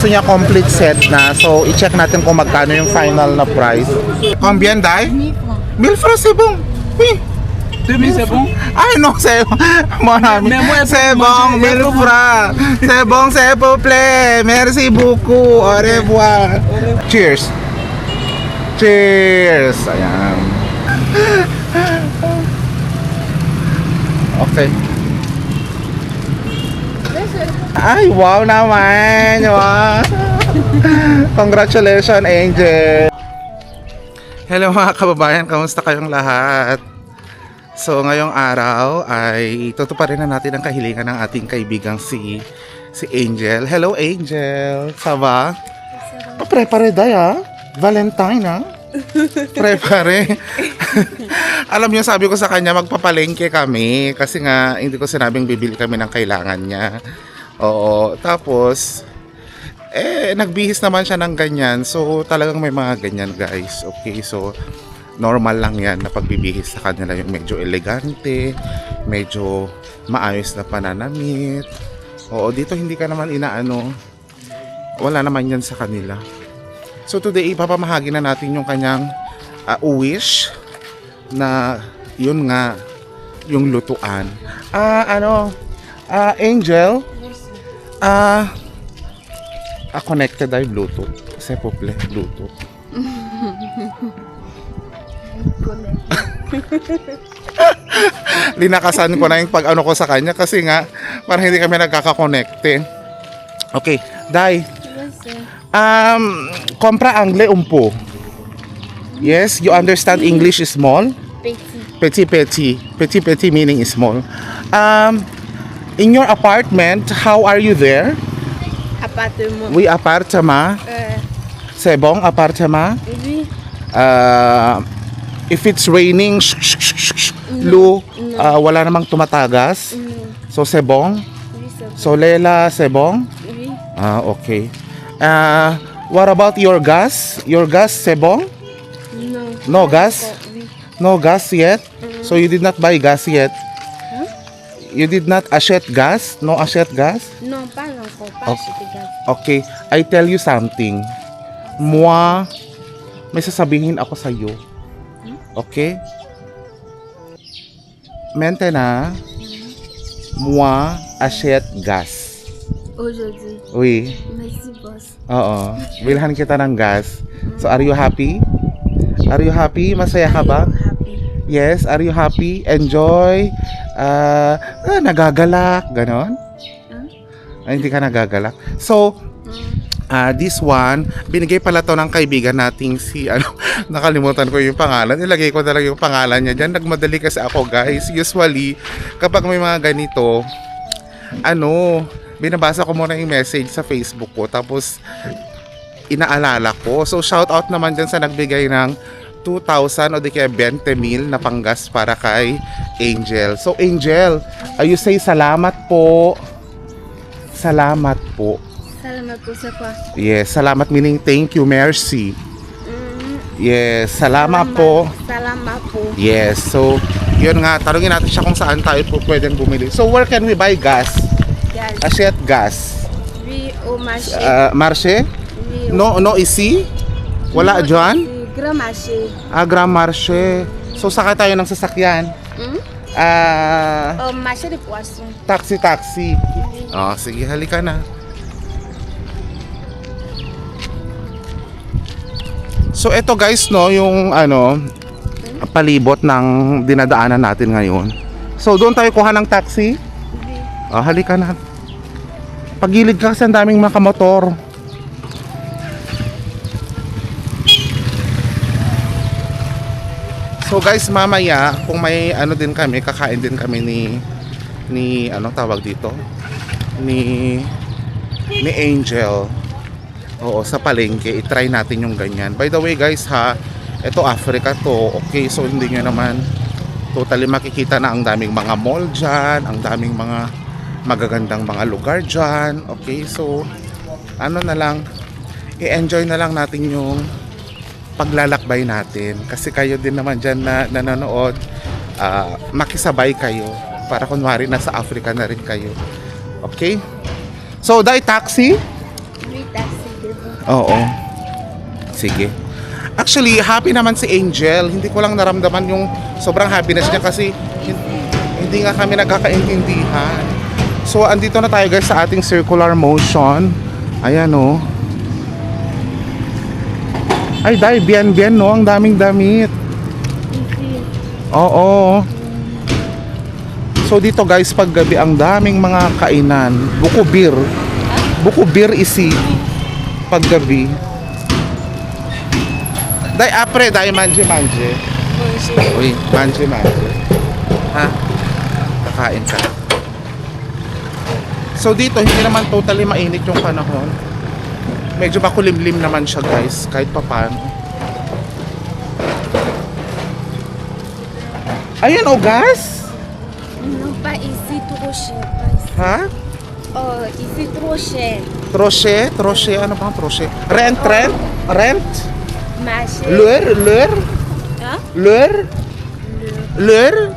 Gusto niya complete set na. So, i-check natin kung magkano yung final na price. Combien, Day? 1000 francs, c'est bon. Oui. 2000 c'est bon? Ay, non, c'est mon ami. Mais moi, C'est bon, 1000 francs. C'est bon, s'il vous plaît. Merci beaucoup. Au revoir. Cheers. Cheers. Ayan. Okay. Ay, wow naman. Wow. Congratulations, Angel. Hello mga kababayan, kamusta kayong lahat? So ngayong araw ay tutuparin na natin ang kahilingan ng ating kaibigang si Angel. Hello Angel, saba? Prepare day Valentine Prepare. Alam niyo, sabi ko sa kanya magpapalengke kami kasi nga hindi ko sinabing bibili kami ng kailangan niya. Oo, tapos nagbihis naman siya ng ganyan. So talagang may mga ganyan guys. Okay, so normal lang yan na pagbibihis sa kanila, yung medyo elegante, medyo maayos na pananamit. Oo, dito hindi ka naman inaano, wala naman yan sa kanila. So today ipapamahagi na natin yung kanyang wish na yun nga yung lutuan. Angel, connected ay Bluetooth. S'il vous plaît, Bluetooth. Linakasan ko na yung pag ano ko sa kanya kasi nga parang hindi kami nagkakakonekte. Okay, Day. Compra anglais un peu. Yes, you understand English is small? Petit. Petit meaning is small. In your apartment, how are you there? Appartement. Oui, appartement. C'est bon, appartement? Oui. If it's raining, Lu, wala namang tumatagas. So, c'est bon? Oui, c'est bon. So, Lela, c'est bon? Oui. Okay. What about your gas? Your gas, c'est bon? Non. No gas? Oui. No gas yet? So, you did not buy gas yet? You did not achète gas? No achète gas? Non, pas encore. Pas Okay. acheter gaz. Okay, I tell you something. Moi, may sasabihin ako sa iyo. Okay? Maintenant, moi, achète gas. Aujourd'hui. Oui. Merci, boss. Oo. Bilhan kita ng gas. So, are you happy? Are you happy? Masaya ka ba? I'm happy. Yes, are you happy? Enjoy? Nagagalak? Ganon? Ay, hindi ka nagagalak. So, this one, binigay pala to ng kaibigan nating si, nakalimutan ko yung pangalan. Ilagay ko talaga yung pangalan niya dyan. Nagmadali kasi ako, guys. Usually, kapag may mga ganito, binabasa ko muna yung message sa Facebook ko. Tapos, inaalala ko. So, shout out naman dyan sa nagbigay ng 2,000 o di kaya 20,000 na panggas para kay Angel. So, Angel, you say salamat po. Salamat po. Salamat po sa quoi? Yes, salamat meaning thank you, merci. Yes, salamat po. Salamat po. Yes, so yun nga, tanungin natin siya kung saan tayo po pwedeng bumili. So where can we buy gas? Gaz. Achète gas. Oui, au marché. Marché? Oui, No, ici? Wala dyan? au grand marché. Grand marché. So saka tayo ng sasakyan? Au marché de poissons. Taxi. Oh, sige, halika na. So eto guys, no, yung palibot ng dinadaanan natin ngayon. So doon tayo kuha ng taxi. Oui. Halika na. Pagilid ka kasi ang daming mga motor. So guys, mamaya kung may din kami, kakain din kami ni anong tawag dito? Ni Angel. Oo, sa palengke, i-try natin yung ganyan. By the way guys ito Africa to. Okay, so hindi nyo naman totally makikita na ang daming mga mall dyan, ang daming mga magagandang mga lugar dyan. Okay, so na lang, i-enjoy na lang natin yung paglalakbay natin. Kasi kayo din naman dyan na nanonood, makisabay kayo para kunwari nasa Africa na rin kayo. Okay? So, dahil taxi? Oui, taxi. c'est bon. Oo. Sige. Actually, happy naman si Angel. Hindi ko lang naramdaman yung sobrang happiness niya kasi hindi nga kami nagkakaintindihan. So, andito na tayo guys sa ating circular motion. Ayan oh. Ay, dahil bien no, ang daming damit. Ici. Oo. So dito guys, pag gabi ang daming mga kainan. Buko beer. Buko beer isi. Pag gabi. Dahil apre, dahil manje. Bonjour. Uy, manje. Ha? Kakain ka. So dito, hindi naman totally mainit yung panahon. Medyo makulimlim naman siya guys, kahit pa paano. Ayan oh, gas! Non, pas ici, trop cher. Pas ici. Ha? Oh, ici, trop cher. Troche, ano bang troche? Rent? Marché. Lure? Hein? Lure?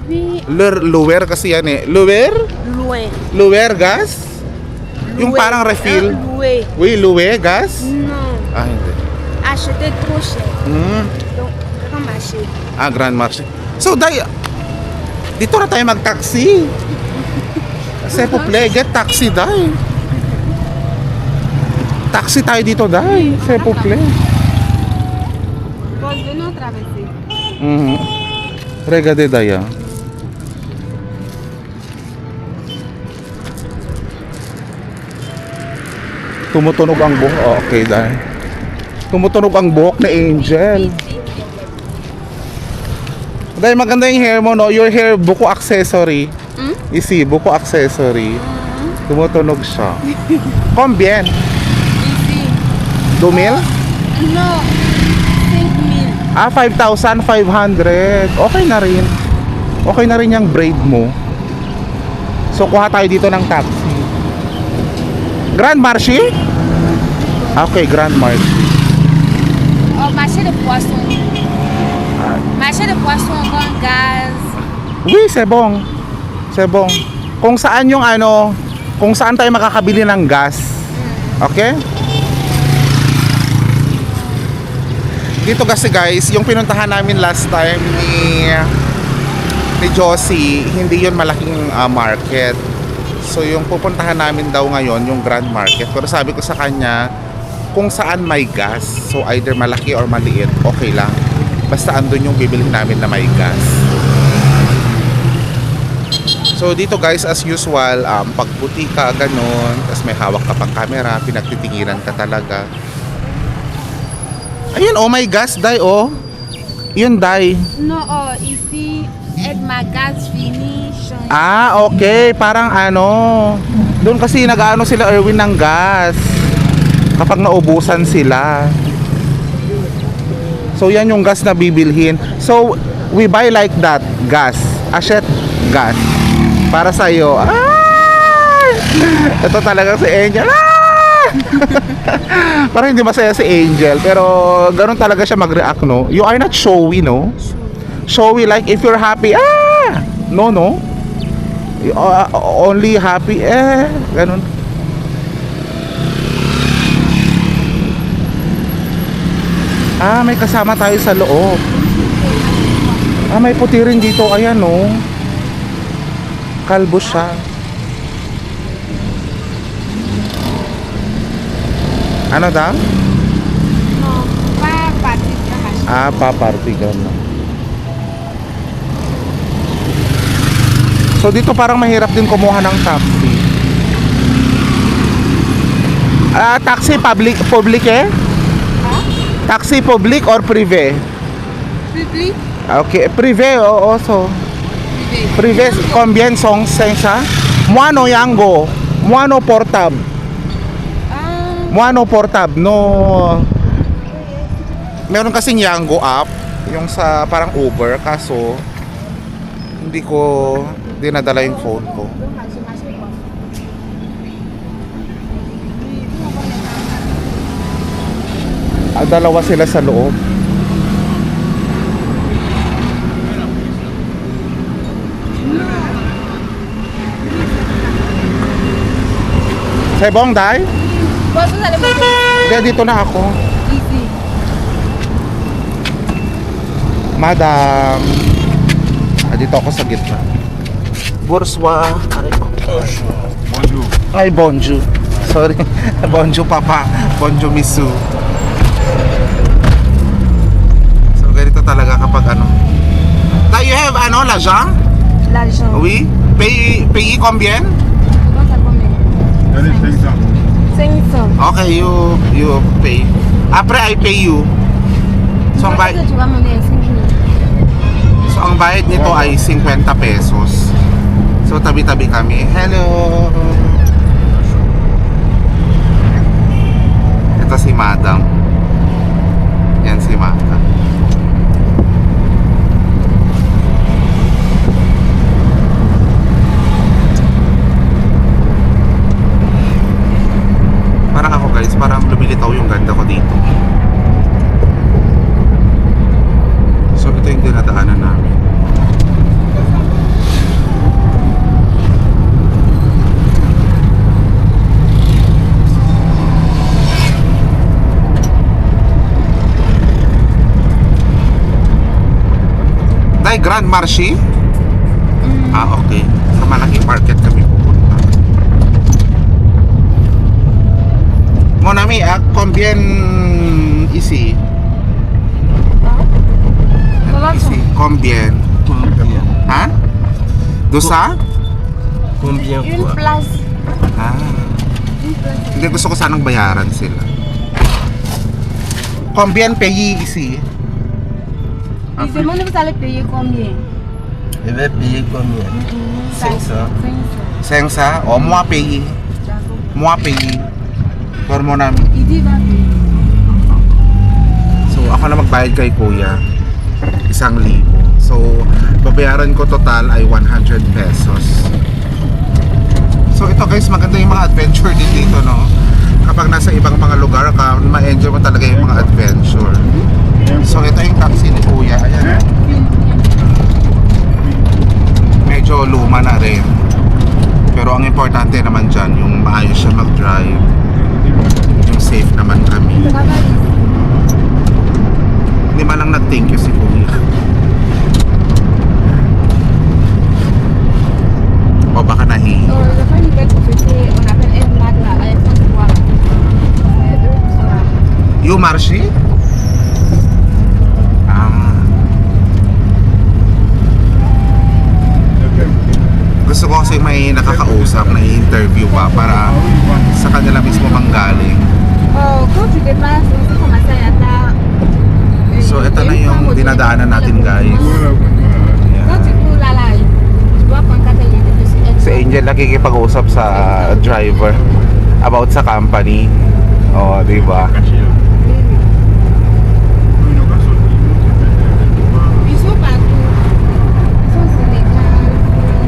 Oui, Lure kasi yan eh. loin. Lure, gas? Yung Louer. parang refill? Louer. Uy, lue, gas? Non. Ah, hindi. Acheter trop cher. Hmm. Donc, grand marché. Ah, Grand Marché. So, dito na tayo mag-taxi. S'il vous plaît, get taxi, day. Taxi tayo dito, day. S'il vous plaît. Bon, venons traverser. Mhm. Regade, day, ah. Tumutunog ang buhok. Oh, okay, day. Tumutunog ang buhok ni Angel. Dahil maganda yung hair mo, no? Your hair, buko accessory. Hmm? Isi, buko accessory. Tumutunog siya. Combien? Ici. 2,000? Non. 5 000. Ah, 5,500. Okay na rin. Okay na rin yung braid mo. So, kuha tayo dito ng taxi. Grand Marché? Okay, Grand Marché. Oh, marché de poisson. Marché de poisson, bon gaz. Oui, sebong. Sebong. Kung saan yung ano, kung saan tayo makakabili ng gas. Okay? Dito kasi guys, yung pinuntahan namin last time ni Josie, hindi yun malaking market. So yung pupuntahan namin daw ngayon, yung Grand Market. Pero sabi ko sa kanya, kung saan may gas, so either malaki or maliit, okay lang. Basta andun yung bibilhin namin na may gas. So dito guys, as usual, pag puti ka, ganun, tapos may hawak ka pang camera, pinagtitinginan ka talaga. Ayun, oh my gas, day, oh. Yun, day. Non, oh, ici, avec ma gaz fini, change. Ah, okay. Parang ano, doon kasi nag-ano sila Erwin ng gas. Kapag naubusan sila. So yan yung gas na bibilhin. So we buy like that, gas. Ashet gas. Para sa iyo. Ah! Ito talaga si Angel. Ah! Parang hindi masaya si Angel, pero ganun talaga siya mag-react, no? You are not showy, no? Showy like if you're happy. Ah! No. Only happy, ganun. Ah, may kasama tayo sa loob. Ah, may puti rin dito, ayan, no. Kalbo siya. Ano daw? Non, pas partir de marché. Ah, paparty na. So dito parang mahirap din kumuha ng taxi. Ah, taxi public eh? Taxi public or privé? Public. Okay, privé also. Privé, combien sont ça? Moano yango. Moano portable. Moano portable. No. Meron kasing Yango app, yung sa parang Uber, kaso hindi ko dinadala yung phone ko. Dalawa sila sa loob. Sebong, day? Boss, vous allez monter. Hindi, dito na ako. Ici. Madam. Dito ako sa gitna. Bourgeois. Bonjour. Ay, bonjour. Sorry. Bonjour, papa. Bonjour, misu. So, ganito talaga kapag ano. Do you have ano, l'argent? L'argent. Oui. Pays combien? Comment ça combien? Donnez 500. 500. Okay, you pay. Après, I pay you. So, ang bayad, Tu vas monter 5 000. so, ang bayad nito ay 50 pesos. So, tabi-tabi kami. Hello! Ito si Madam. Yan si Madam. Parang ako guys, parang lumilitaw yung ganda ko dito. So, ito yung dinadaanan namin. Dahil Grand Marché? Ah, okay. Sa malaking market kami pupunta. Mon ami, combien ici? Ici, combien? Ha? Dosa? Combien Une place. Ah. Une place. Hindi, gusto ko sanang bayaran sila. Combien pays ici? Il demande vous allez payer combien? Je vais payer combien 500. 500. 500? O, moi pays. D'accord. Moi pays. For mon ami. Il dit va payer. So, ako na magbayad kay kuya. 1,000. So, babayaran ko total ay 100 pesos. So, ito guys, maganda yung mga adventure din dito, no? Kapag nasa ibang mga lugar ka, ma-enjoy mo talaga yung mga adventure. So, ito yung taxi ni kuya. Ayan. Medyo luma na rin. Pero ang importante naman dyan, yung maayos siya mag-drive. Yung safe naman kami. Hindi man lang nag-thank you si kuya. O baka nahi. Oh, la fin du bec, on appelle un blague là, avec un poids. You, Marcy? Ah. Gusto ko kasi may nakakausap na i-interview pa para sa kanila mismo manggaling. Oh, quand tu dépasses, on sait comment ça y attend. So, ito na yung dinadaanan natin, guys. Quand tu cours là, tu dois contacter les deux. Si Angel nakikipag-usap sa driver about sa company. Oh, di ba? Ils sont partout. Ils sont au Sénégal,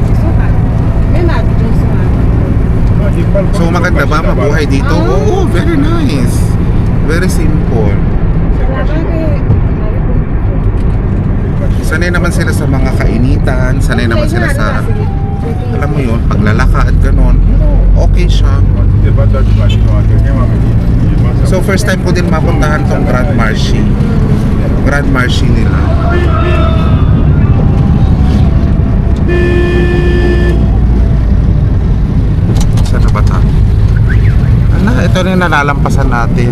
ils sont partout. Même à Abidjan, ils sont partout. So, maganda ba mabuhay dito? Oo, very nice. Very simple. C'est là-bas que... Sanay naman sila sa mga kainitan, sanay naman sila sa, alam mo yun, paglalakad, ganon. Okay siya. So, first time ko din mapuntahan tong Grand Marché. Grand Marché nila. Saan na ba tayo? Ano, ito na yung nalalampasan natin.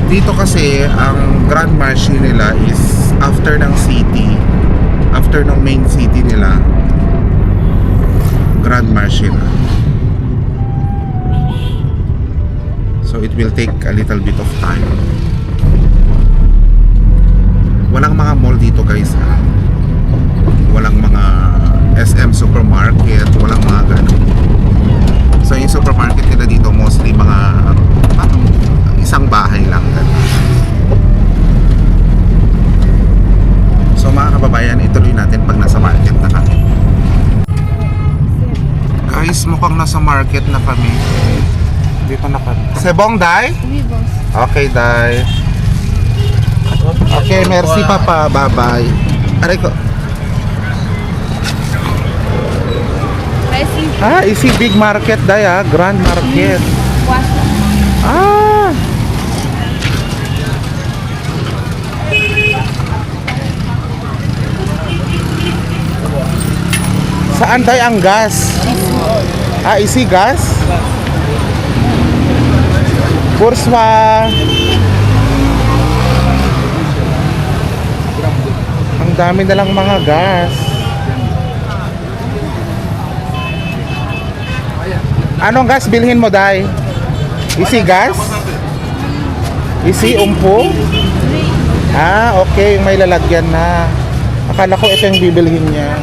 Dito kasi ang Grand Marché nila is after ng city, after ng main city nila, Grand Marché na. So it will take a little bit of time. Walang mga mall dito guys, ha? Walang mga SM supermarket, walang mga ganun. So yung supermarket nila dito mostly mga parang isang bahay lang ganun. So mga kababayan, ituloy natin pag nasa market na kami. Guys, mukhang nasa market na kami. Dito na kami. Sebong, Day? Oui, boss. Okay, Day. Okay, merci papa. Bye-bye. Aray ko. Merci. Ah, isi big market daya, grand market. Poisson. Ah. Saan day ang gas? Ah, isi gas? Purswa. Ang dami na lang mga gas. Anong gas bilhin mo, Day? Isi gas? Isi umpo? Ah, okay. Yung may lalagyan na. Akala ko ito yung bibilhin niya.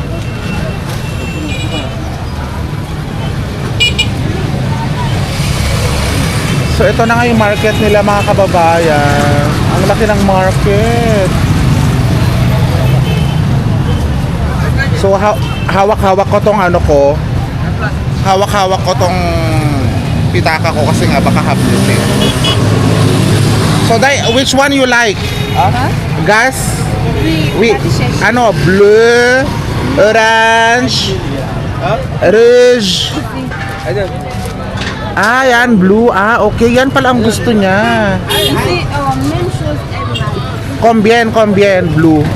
So ito na nga yung market nila mga kababayan. Ang laki ng market. So hawak-hawak ko tong ano ko. Hawak-hawak ko tong pitaka ko kasi nga baka haplusin. So Day, which one you like? Gas? Oui, Ano? Bleu, orange, rouge. Ah, yan, blue. Ah, okay. Yan pala ang gusto niya. Ici, même chose, elle Combien, blue?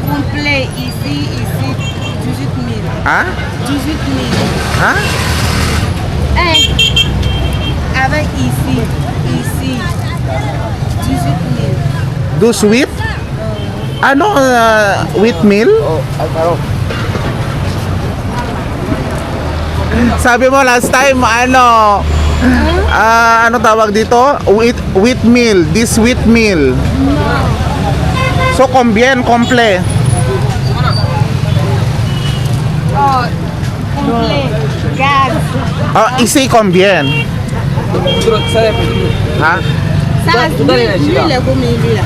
complet. Ici, 18 000. Ah? 18 000. Ha? Avec ici, 18 000. Do sweet? Ano? Wheat meal? Sabi mo last time, ano? Ano tawag dito? Wheat meal. This wheat meal. So, combien? Komple? Oh, complet. Gaz. Isi combien? Ha? Ça, lui, il est combien, lui, là?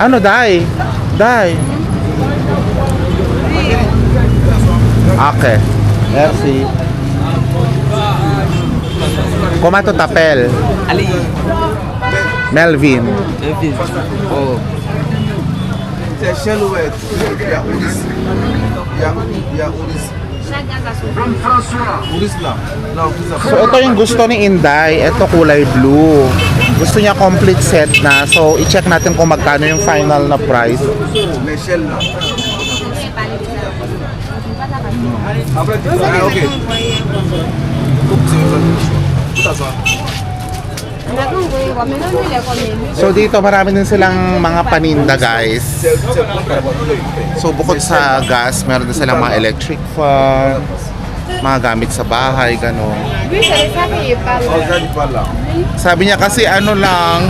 Ano, Day? Day? Okay. Merci. Comment tu t'appelles? Ali. Melvin. Oh. C'est Chelouette. Il y a Ouris. Il y a Ouris. Chaque gaz a son Ouris là. Là, Ouris là. So ito yung gusto ni Inday, ito kulay blue. Gusto niya complete set na. So i-check natin kung magkano yung final na price. L'échelle là. prix. Après, tu vas. Ah, ok. Tout à ça. On a compris, quoi. Maintenant, lui, il est combien, lui? So dito marami din silang mga paninda guys. C'est pour la So bukod sa gas, meron din silang mga electric fan, mga gamit sa bahay, gano'n. Lui, c'est ça qu'il parle. Oh, regarde pas là. Sabi niya kasi ano lang,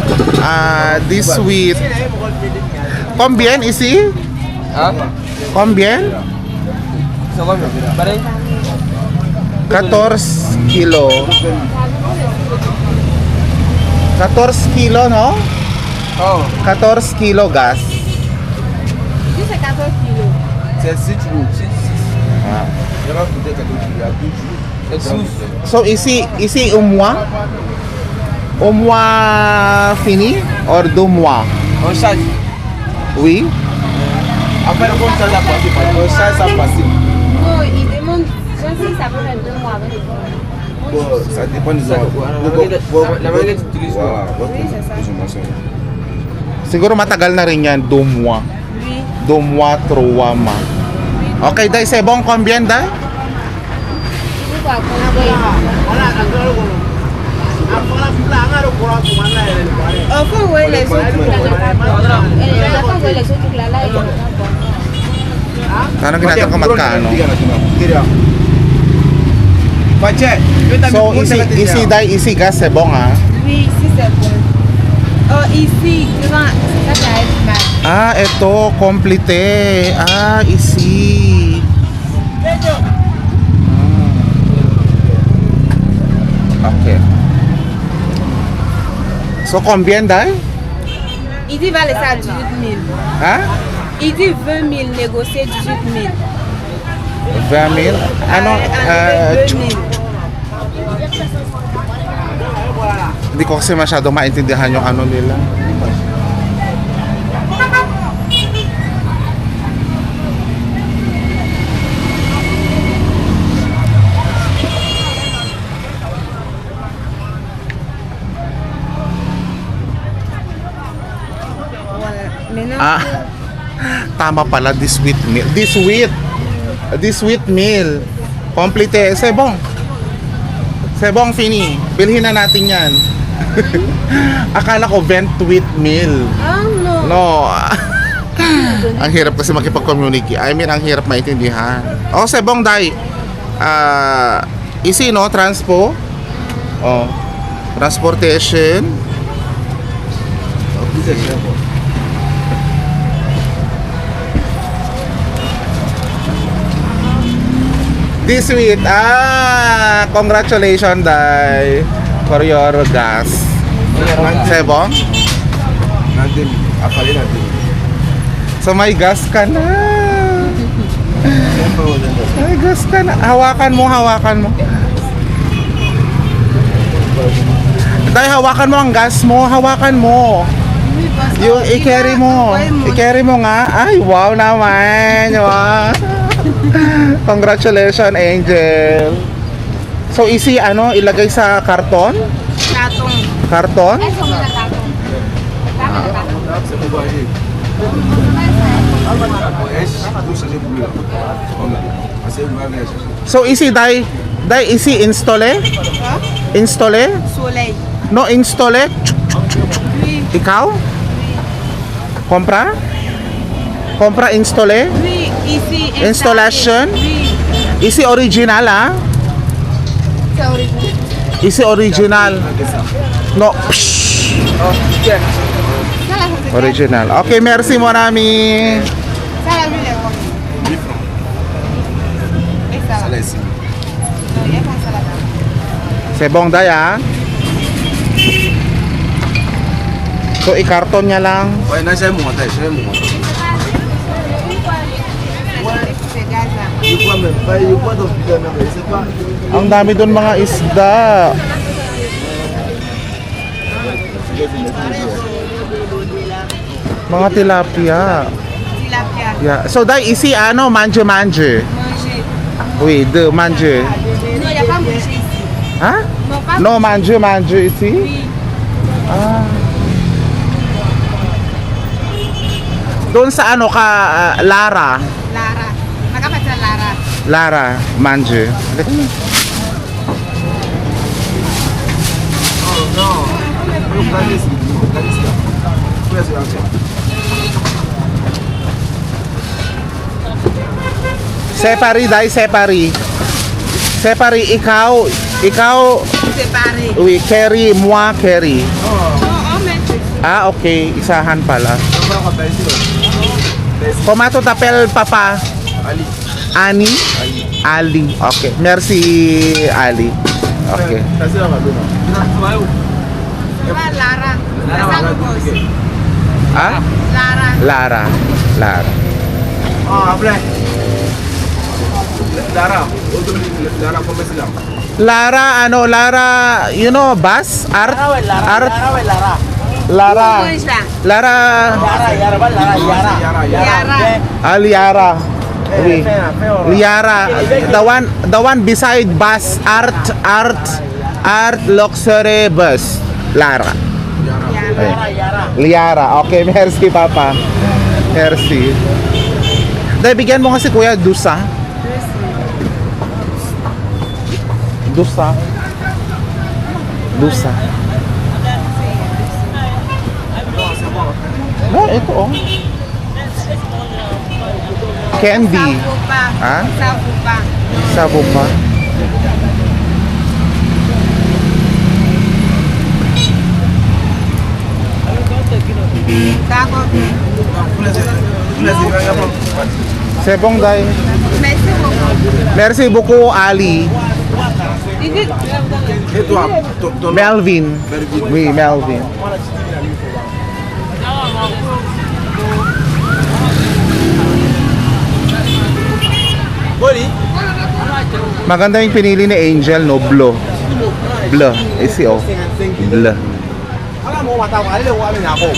this sweet. Combien isi? Ah? Combien? C'est quoi, pareil? 14 kilo. 14 kilo, no? Oh. 14 kilo gas. Lui, c'est 14 kilos. C'est 6 jours. Ah. Il y aura peut-être quelque chose. Il y a 2 jours. C'est sous. So ici un mois? Un mois fini or 2 mois? On charge. Oui. Après, comme ça, ça passe. On change, ça passe. Non, il demande, je sais que ça peut faire 2 mois avec le Bon, ça dépend des Ça, la manière que tu utilises. Voilà, votre Oui, c'est ça. consommation. Siguro matagal na rin yan, 2 mois. Oui. 2 mois, 3 mois. Okay, Day, c'est bon combien, Day? Pourquoi Enfin, ouais, les autres trucs là, on n'a pas vu les autres trucs là, il y en a pas. Tanongin natin kung magkano. So, easy Day, easy gas, c'est bon, ha? Oui, ici c'est bon. Oh, ici, devant, ça, ça aide mal. Ah, ito, complete. Ah, easy. Okay. So, combien, Day? Il dit va laisser à 18 000. Ha? Il dit 20 000, négocier 18 000. 20 mil? Ano? 2 000. Hindi ko kasi masyado maintindihan yung ano nila. Ah, tama pala, this sweet meal. This sweet meal. Complete. Sebong. Sebong, Fini. Bilhin na natin yan. Akala ko vent with meal. no. No. Ang hirap kasi makipag-communicate. I mean, ang hirap maintindihan. Oh, Sebong, Day. Easy, no? Transpo. Oh. Transportation. Bisa siya po. This sweet. Congratulations, Day, for your gas. Sebong. Natin, apalin natin. So may gas ka na. Siyempre wala na. May gas ka na. Hawakan mo. Day, hawakan mo ang gas mo. Hawakan mo. Yung i-carry mo. I-carry mo nga. Ay, wow naman. Wow. Congratulations, Angel. So easy ilagay sa karton? Tatong. Karton? Ay, so muna tatong. Tama na tatong. Sa mobile. Doon sa libre. Kasi bagay siya. So easy, Day, easy installe? Installe? Sulay. No, installe? Ikaw? Compra? Compra installe? Easy. Installation? Easy original, Sorry. Easy original. No, Oh, yeah. original. Okay, merci mo nami. Salah dulu ya, Kak. Salah. Salah isi. No, ya kan salah. Sebong, Day, So, i-karton niya lang. Why na siya mo matay, siya mo matay. Segaza. Yung pa men, pa yung pa daw bigyan na ba? Isa pa. Ang dami doon mga isda. Mga tilapia. Tilapia. Yeah. So, Day, isi manje. Manger. Oui, de manje. No, ya kan manger ici. Ha? No, kan. No, manje isi. Oui. Ah. Doon sa Lara. Lara. Maka macam Lara. Lara, manje. Oh, no. Yung kanis, kanis lang. Kuya siya siya. Separi, Day, separi. Separi, ikaw, Separe. oui, carry, moi, carry. Oh, Ah, okay, isahan pala. ano ba ka tayo sila? Komato tapel, papa. Ali. Ani? Ali. Okay, merci, Ali. Okay. Kasi ako doon. Tumayo. Diba, Lara. Nasaan ko, boss? Ah? Lara. Lara. Oh, abre. Lara. Utol Lara po ba sila? Lara, you know, bus? Art? Art? Lara. Kung siya? Lara. Yara. Liara. Oui. Liara. The one beside bus. Art luxury bus. Lara. Liara. Okay, merci papa. Merci. Dahil bigyan mo kasi kuya Dusa. Dusa. No, ito Candy. Sabu pa. Ha? Sabu pa. Sabo pa. Kako. Sebong, Day. Merci beaucoup. Merci beaucoup, Ali. Ini Ito ah. Melvin. Oui, Melvin. Boli? Maganda yung pinili ni Angel, no? Blue. Blue. Isi, oh. Blue. Alam mo, mataw ka, alam mo kami na ako.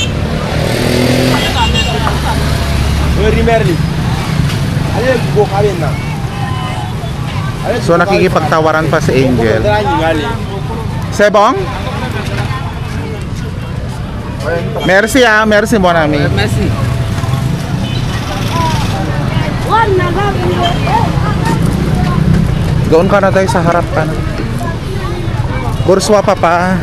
Merli. Alam mo, kami na. So nakikipagtawaran pa si Angel. Sebong? Merci merci mon ami. Merci. Doon ka na tayo sa harap ka na. Burswa pa pa.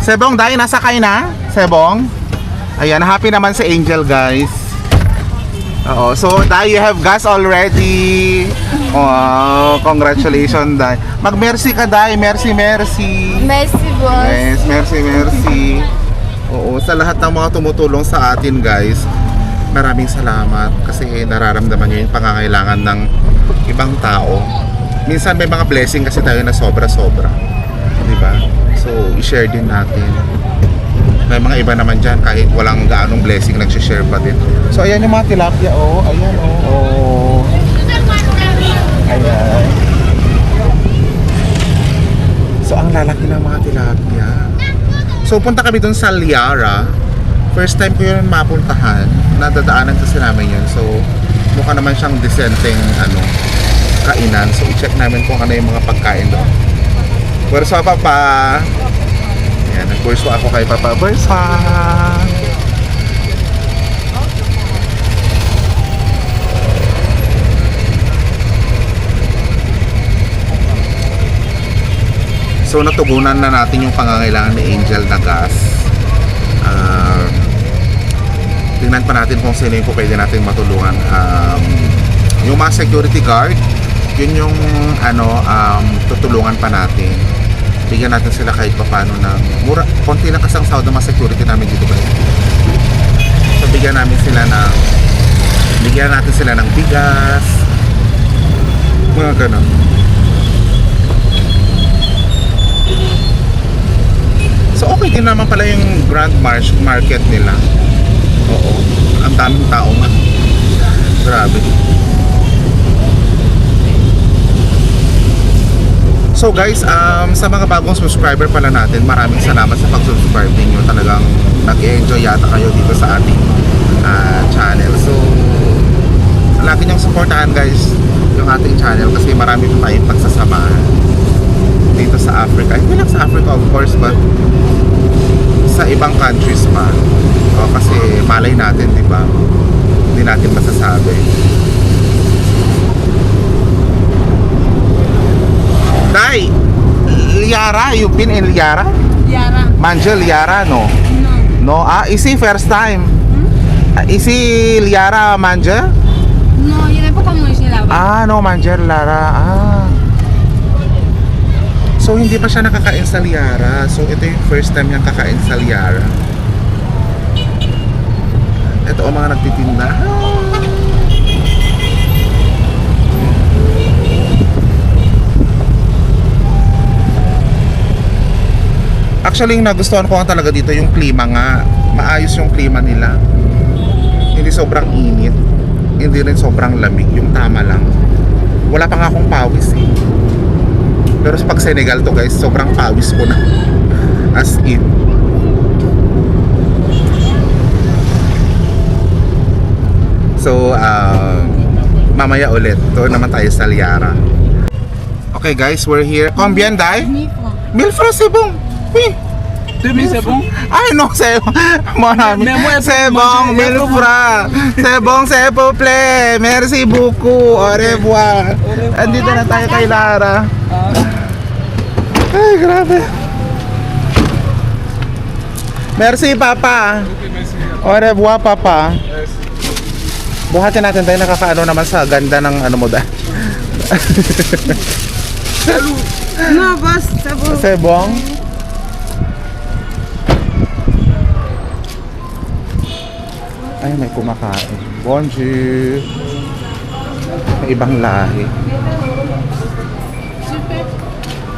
Sebong, dahil nasakay na? Sebong? Ayan, happy naman si Angel, guys. Oo, so dahil you have gas already. Oh, congratulations, Dai. Mag-merci ka, Dai. Merci. Merci, boss. Yes, merci. Oo, sa lahat ng mga tumutulong sa atin, guys, maraming salamat kasi nararamdaman nyo yung pangangailangan ng ibang tao. Minsan may mga blessing kasi tayo na sobra-sobra. Di ba? So, i-share din natin. May mga iba naman dyan, kahit walang gaanong blessing, nag-share pa din. So, ayan yung mga tilapia, oh. Ayan, oh. Ayan. So, ang lalaki ng mga tilapia. So, punta kami dun sa Liara. First time ko yun mapuntahan. Nadadaanan kasi namin yun. So, mukha naman siyang decenteng, kainan. So, i-check namin kung ano yung mga pagkain doon. Bursa, Papa! Yan, nag-bursa ako kay Papa. Bursa! So natugunan na natin yung pangangailangan ni Angel na gas. Tingnan pa natin kung sino yung pwede natin matulungan. Yung mga security guard, yun yung tutulungan pa natin. Bigyan natin sila kahit paano ng mura, konti lang kasi ang sahod ng mga security namin dito guys. So bigyan natin sila ng bigas, mga ganun. So okay din naman pala yung Grand Market nila. Oo, ang daming tao man. Grabe. So guys, sa mga bagong subscriber pala natin, maraming salamat sa pag-subscribe ninyo. Talagang nag-enjoy yata kayo dito sa ating channel. So lagi niyong supportahan guys yung ating channel kasi marami pa tayong pagsasamahan dito sa Africa. Hindi lang sa Africa of course, but sa ibang countries pa. O, kasi malay natin, di ba? Hindi natin masasabi. Dai, Liara, you've been in Liara? Yara. Manje Liara, no? No, isi first time. Isi Liara Manje? No, yun ay po kamo sila ba? No, Manje Liara. So hindi pa siya nakakain sa Liara. So ito yung first time niyang kakain sa Liara. Ito ang mga nagtitinda. Actually, yung nagustuhan ko nga talaga dito yung klima nga. Maayos yung klima nila. Hindi sobrang init. Hindi rin sobrang lamig. Yung tama lang. Wala pa nga akong pawis eh. Pero sa pag Senegal to guys, sobrang pawis ko na. As in. So, mamaya ulit. Doon naman tayo sa Liara. Okay guys, we're here. Combien dai? 1000 francs, c'est bon. Oui. 2000 c'est bon? Ay no, c'est mon ami. C'est bon, 1000 francs. C'est bon, s'il vous plaît. Merci beaucoup. Au revoir. Andito na tayo kay Lara. Ay, grabe. Merci, Papa. Au revoir, Papa. Buhatin natin tayo, nakakaano naman sa ganda ng ano mo da. No, boss. Sabo. Sebong. Ay, may kumakain. Bonjour. May ibang lahi.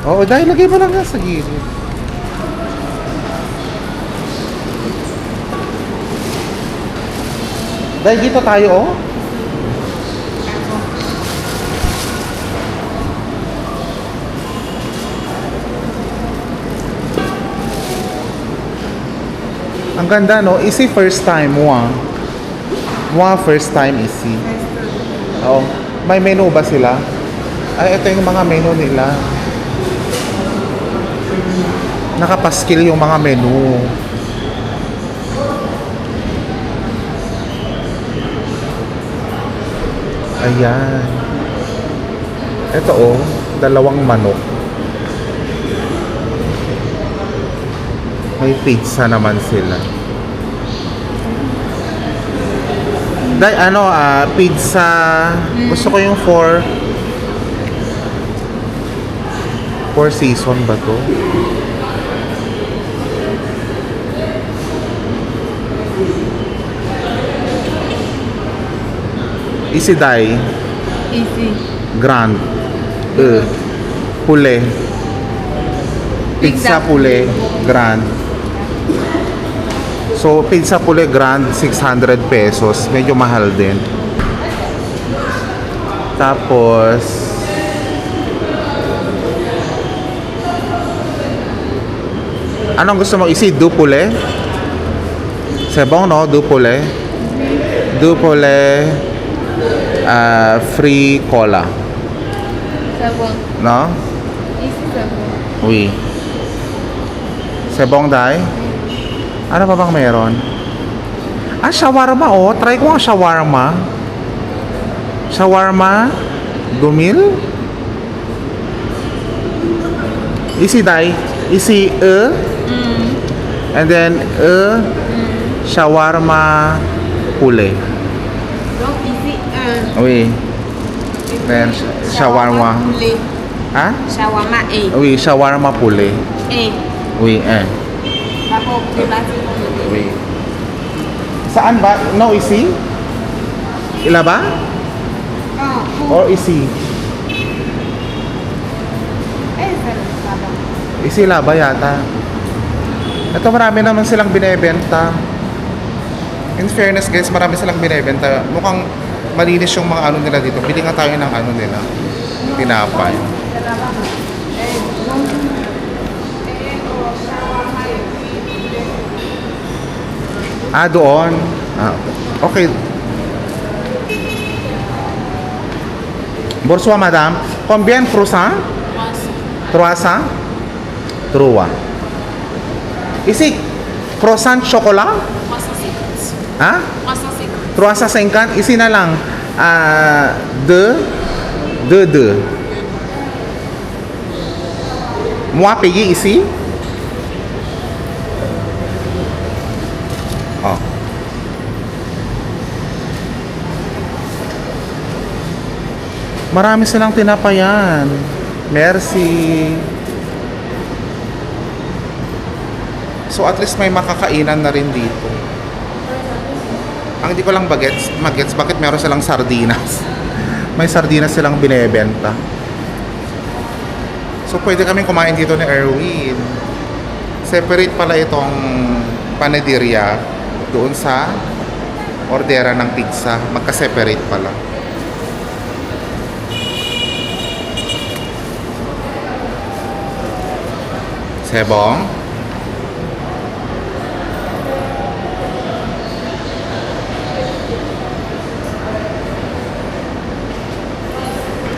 Oo, dahil lagay mo lang nga sa gilid. Dahil dito tayo, oh. Ang ganda, no? Easy first time mo, ah. First time easy. Oo. May menu ba sila? Ay, ito yung mga menu nila. Nakapaskil yung mga menu. Ayan. Ito, oh. Dalawang manok. May pizza naman sila. Pizza. Gusto ko yung four season ba to? Easy Dai. Easy. Grand. Pule. Pizza Pule Grand. So, pizza Pule Grand, 600 pesos. Medyo mahal din. Tapos, anong gusto mo? Isi du Pule? C'est bon, no? Du Pule. Du Pule. Free cola. C'est bon. No? Ici, c'est bon. Oui. C'est bon, Dai? Ano pa bang meron? Shawarma, oh. Try ko ang shawarma. Shawarma. Gumil. Isi, Dai. Isi, and then, shawarma pule. Donc ici, Oui. Then, shawarma. poulet. Ha? Shawarma et. Oui, shawarma pule. Et. Oui, D'abord, poulet bâti. Oui. Saan ba? No, isi? Ila ba? Or isi? Isi laba yata. Ito marami naman silang binebenta. In fairness guys, marami silang binebenta. Mukhang malinis yung mga ano nila dito. Bili nga tayo ng ano nila. Tinapay. Doon. Okay. Bonsoir madame. Combien croissant? 300? Trois. Ici, croissant chocolat? 350. Hein? 350. 350. Ici na lang. Deux. Moi payer ici? Oh. Marami silang tinapayan. Merci. So at least may makakainan na rin dito. Ang hindi ko lang magets bakit meron silang sardinas. May sardinas silang binebenta. So pwede kaming kumain dito ni Erwin. Separate pala itong panaderia doon sa ordera ng pizza. Magka-separate pala. Sebong.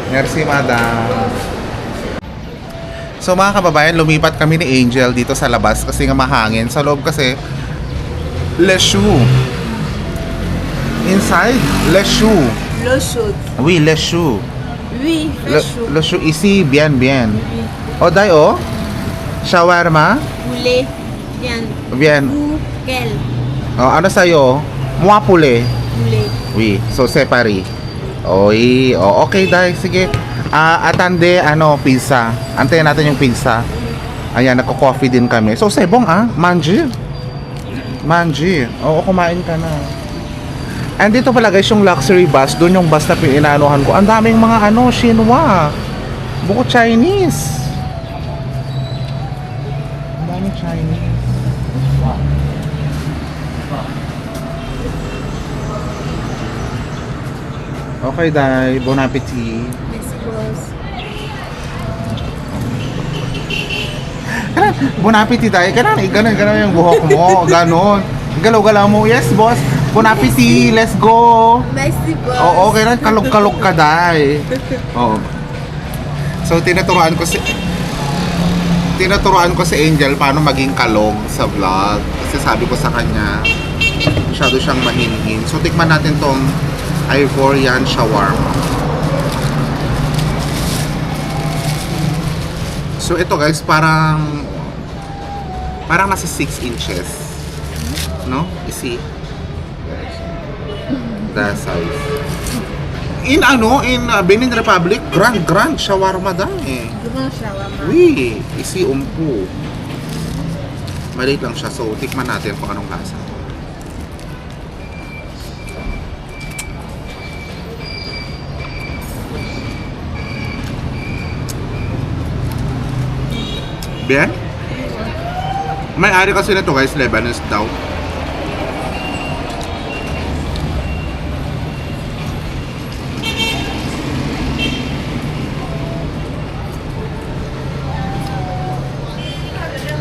Merci, madam. So mga kababayan, lumipat kami ni Angel dito sa labas kasi nga mahangin. Sa loob kasi, les choux. Inside, les choux. Le chaud. Oui, les choux. Oui, le chaud. Le choux ici, bien. Oui. O, day, o. Shawarma. Poulet. Bien. Bien. Vous, quel? O, ano sa'yo? Moi poulet. Poulet. Oui, so separate. Oy, okay, day, sige. Atande, pizza. Antayin natin yung pizza. Ayan, nagko-coffee din kami. So, sebong, manji. Oo, kumain ka na. And dito pala guys, yung luxury bus, doon yung bus na pininanuhan ko. Ang daming mga Shinwa. Buko Chinese. Ang daming Chinese. Okay, Day. Bon appetit. Merci, boss. Ano Bon appetit tayo. Ganun yung buhok mo. Ganon. Galaw-galaw mo. Yes, boss. Bon appetit. Let's go. Merci, boss. Oo, okay na. Kalog-kalog ka, day. Oo. So, tinaturuan ko si Angel paano maging kalog sa vlog. Kasi sabi ko sa kanya, masyado siyang mahinhin. So, tikman natin tong Ivorian shawarma. So, ito guys, parang nasa 6 inches. No? You see? The size. In Benin Republic, grand shawarma daw eh. Grand shawarma. Oui, isi umpu. Maliit lang siya, so tikman natin kung anong lasa. Bien? May-ari kasi nito guys, Lebanese daw.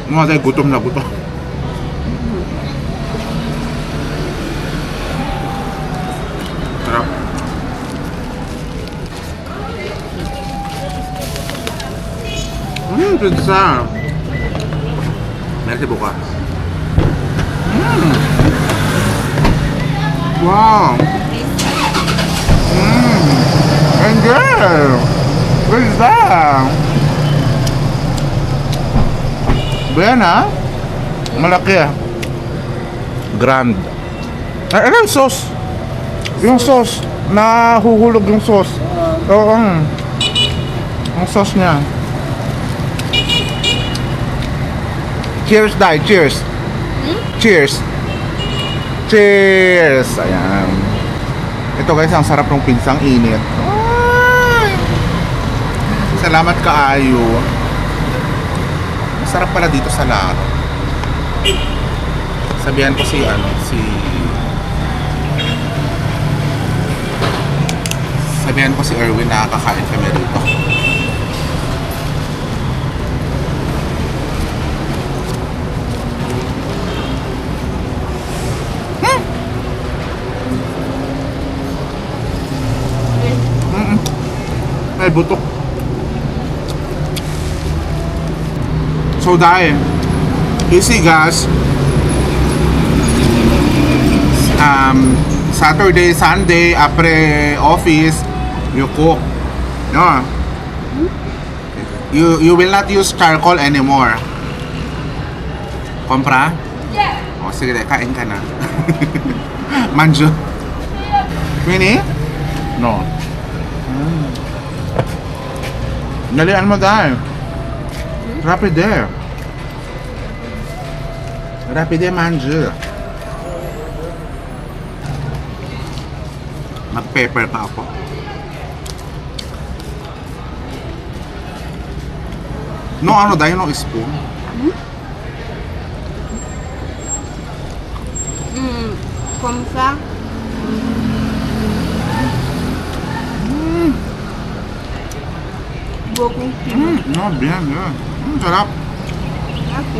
Mga tayo, gutom na gutom. Sarap. Pizza. Merci beaucoup. Wow. Angel. Pizza. Ayan ha. Malaki ah. Grand. Ano yung sauce? Yung sauce. Nahuhulog yung sauce. Oo. Ang sauce niya. Cheers, Dai. Cheers. Cheers. Cheers. Ayan. Ito guys, ang sarap ng pinsang init. Ay! Salamat kaayo. Sarap pala dito sa Laro. Sabihan ko si Erwin na kakain kami rito. Ay, butok. So dahil easy guys, Saturday, Sunday, after office, you cook. No? You will not use charcoal anymore. Kompra? Yeah. O sige, kain ka na. Manju. Winnie? No. Dalian mo dahil. Rapide. Rapide manje. Mag-pepper pa ako. No, ano dahil no spoon? Comme ça. Beaucoup. No, bien, bien. Sarap. Ako.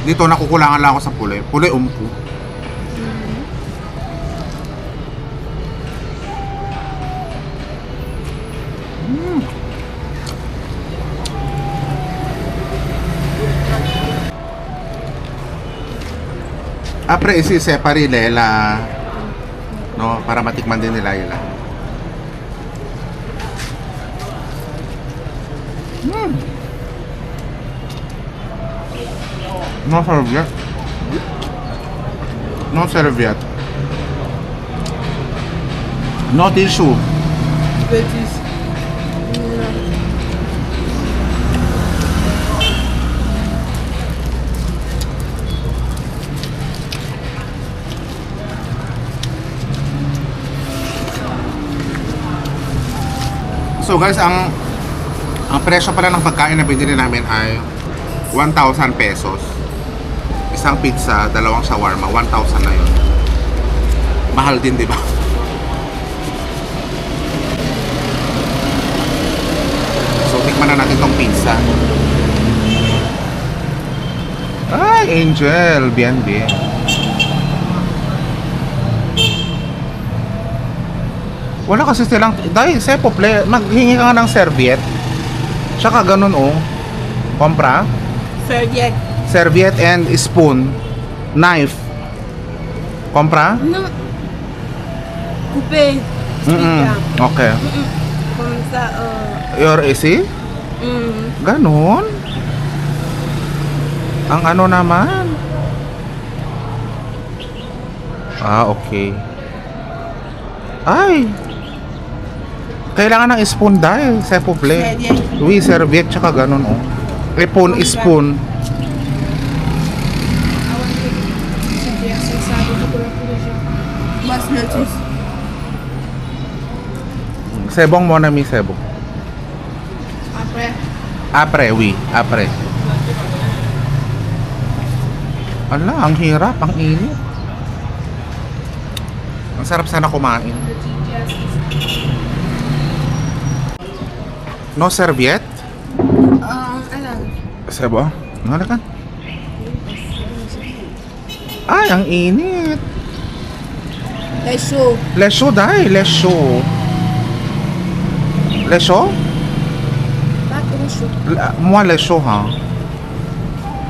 Dito nakukulangan lang ako sa puli. Puli umpu. Apre isi-separate nila, no, para matikman din nila yun. No serviette. No serviette. No tissue. Petit. So guys, ang presyo pala ng pagkain na binili namin ay 1,000 pesos. Isang pizza, dalawang shawarma, 1,000 na yun. Mahal din, di ba? Tikman na natin tong pizza. Ay, Angel. Bien, bien. Wala kasi silang... Dahil, sepople, maghingi ka nga ng serviette. Tsaka ganun, oh. Kompra. Serviette. Serviette and spoon. Knife. Kompra? Non. Coupé. Okay. Comme ça, Your easy? Ganon? Ang ano naman? Ah, okay. Ay! Kailangan ng spoon dahil, sepople. Serviette. Oui, serviette, tsaka ganon, oh. Spoon. Mas notice. Sebong mo na mi sebong. Après. Apre, oui. Apre. Ala, ang hirap, ang init. Ang sarap sana kumain. No serviette? Alam. Sebo? Ano kan? Ay, ang init. Les chaud. Les chaud dahil, les chaud. Les chaud? Pas trop chaud. Moi les chaud ha.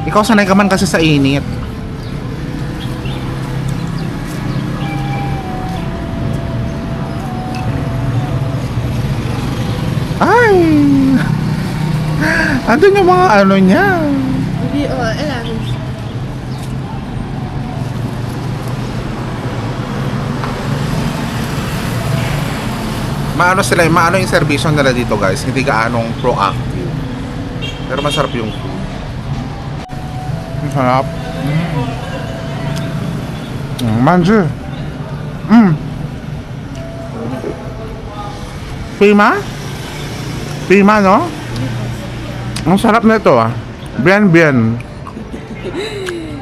Ikaw sanay ka man kasi sa init. Ay! Andun yung mga ano niya. Oui, elle arrive. Maano sila, maano yung servisyo nila dito guys. Hindi gaanong proactive. Pero masarap yung food. Masarap. Manju. Prima? Prima, no? Ang sarap na ito ah. Bien, bien.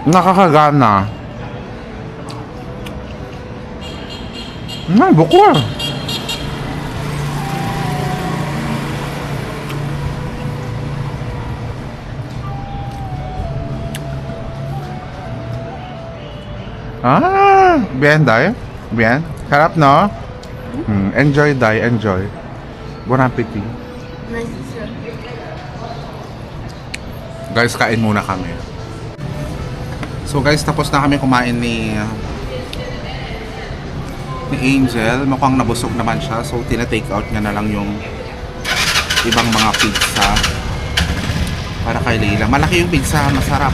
Nakakagana. Buko ah. Ah, bien dai. Bien. Sarap no? Enjoy dai, enjoy. Bon appetit. Guys, kain muna kami. So guys, tapos na kami kumain ni Angel. Mukhang nabusog naman siya. So tina-take out niya na lang yung ibang mga pizza para kay Leila. Malaki yung pizza, masarap.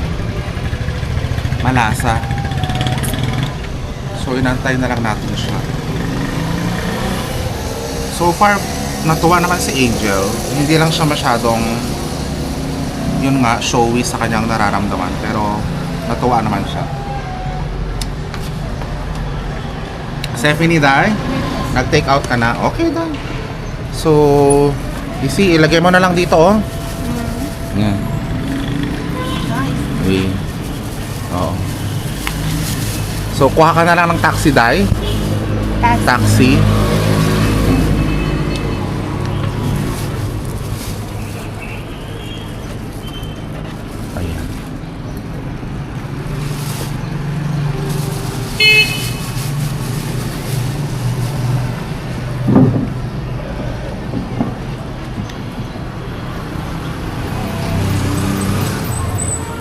Malasa. So inantay na lang natin siya. So far, natuwa naman si Angel. Hindi lang siya masyadong yun nga, showy sa kanyang nararamdaman. Pero natuwa naman siya. Stephanie, Day, nag-take out ka na. Okay, Day. So, isi, ilagay mo na lang dito, oh. Yan. Okay. Oo. So, kuha ka na lang ng taxi, Day. Taxi. Ayan.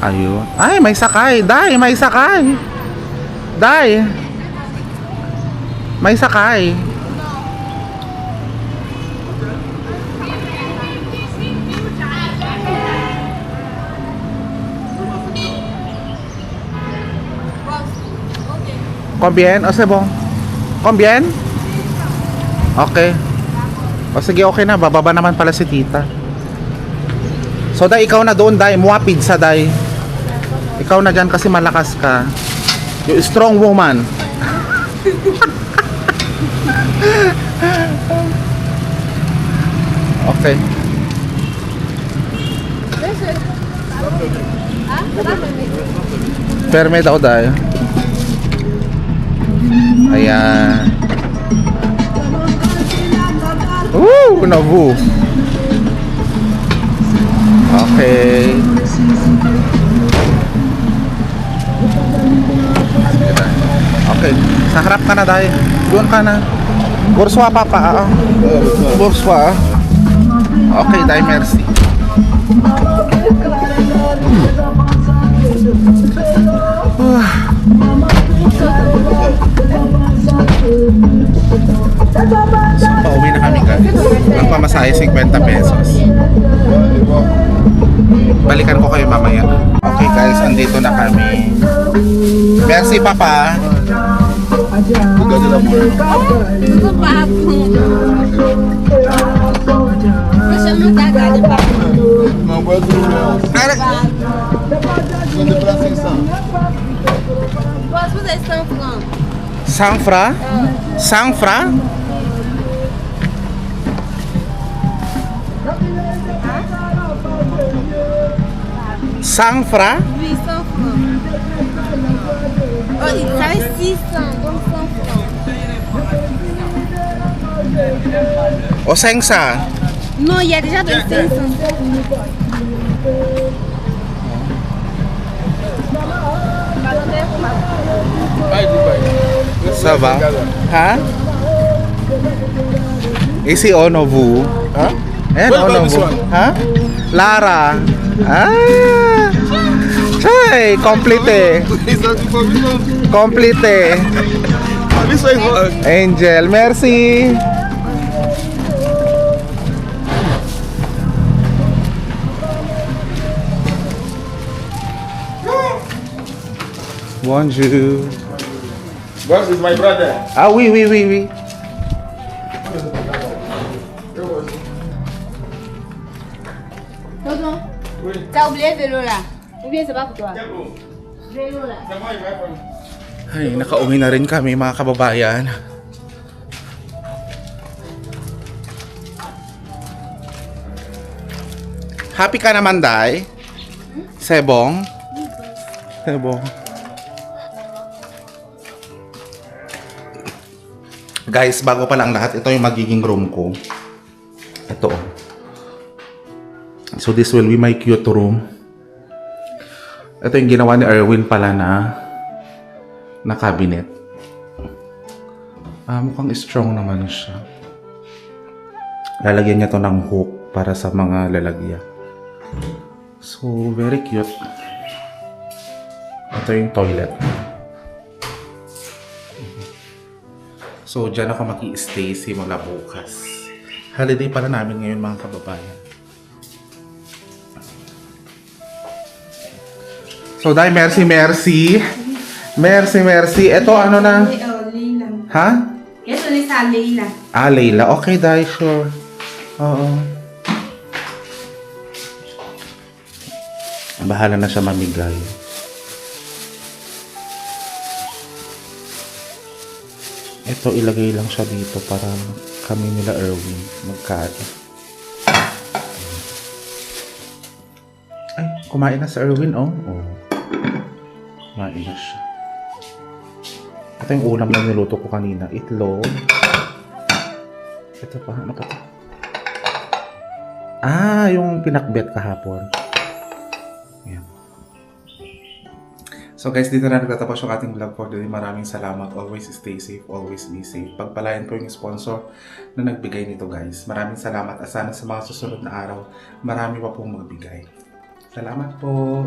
Ayun. Ay, may sakay. Day, may sakay. Day. May sakay. Combien? O sebo? Combien? Okay. O sige, okay na. Bababa naman pala si tita. So, Day, ikaw na doon, Day. Mua pizza, Day. Ikaw na dyan kasi malakas ka. You strong woman. Okay. Perme daw, Day. Ayan. Nabu. Okay. Okay. Sa harap ka na dahil. Doon ka na. Burswa papa. Burswa. Okay, dahil merci. So, pauwi na kami guys. Ang pamasahe 50 pesos. Balikan ko kayo mamaya. Okay guys, andito na kami. Merci papa. Regardez l'amour. Tudo papo. Deixa eu mudar a galha papo. Mais on voit tout le monde. Ils ont déplacé ça. Posso fazer 100 francs? Sangfra? Sangfra? Sangfra? Oui, 100 francs. Oh, il travaille 600, donc 100 francs. O Sengsa? Non, il y a déjà de 500. Ça va? Ha? Isi ono vous? Hein? Ayan, What ono about this vous. one? Ha? Lara. Ah! Ay, complete. Ils ont dit pas vu. Complete. This one is what? Angel, merci. Bonjour. Boss is my brother. Ah oui, oui, oui, oui. Tonton, t'as oublié le vélo là? Ou bien c'est pas pour toi? Vélo là. Ay, nakauwi na rin kami mga kababayan. Happy ka naman, Day? Sebong? Sebong. Guys, bago pa lang lahat, ito yung magiging room ko. Ito. So this will be my cute room. Ito yung ginawa ni Erwin pala na cabinet. Mukhang strong naman siya. Lalagyan niya to ng hook para sa mga lalagyan. So, very cute. Ito yung toilet. So, dyan ako maki-stay simula bukas. Holiday pala namin ngayon mga kababayan. So, Day, merci, merci. Merci, merci. Ito, ano na? Leila. Ha? Ito ni sa Leila. Ah, Leila. Okay, Day, sure. Oo. Bahala na siya mamigay. Ito, ilagay lang siya dito para kami nila Erwin magkain. Ay, kumain na si Erwin, oh. Oh. Kumain na siya. Ito yung ulam na niluto ko kanina. Itlog. Ito pa, ano pa ito? Ah, yung pinakbet kahapon. Yan. So guys, dito na nagtatapos yung ating vlog for today. Maraming salamat. Always stay safe. Always be safe. Pagpalain po yung sponsor na nagbigay nito guys. Maraming salamat. At sana sa mga susunod na araw, marami pa pong magbigay. Salamat po.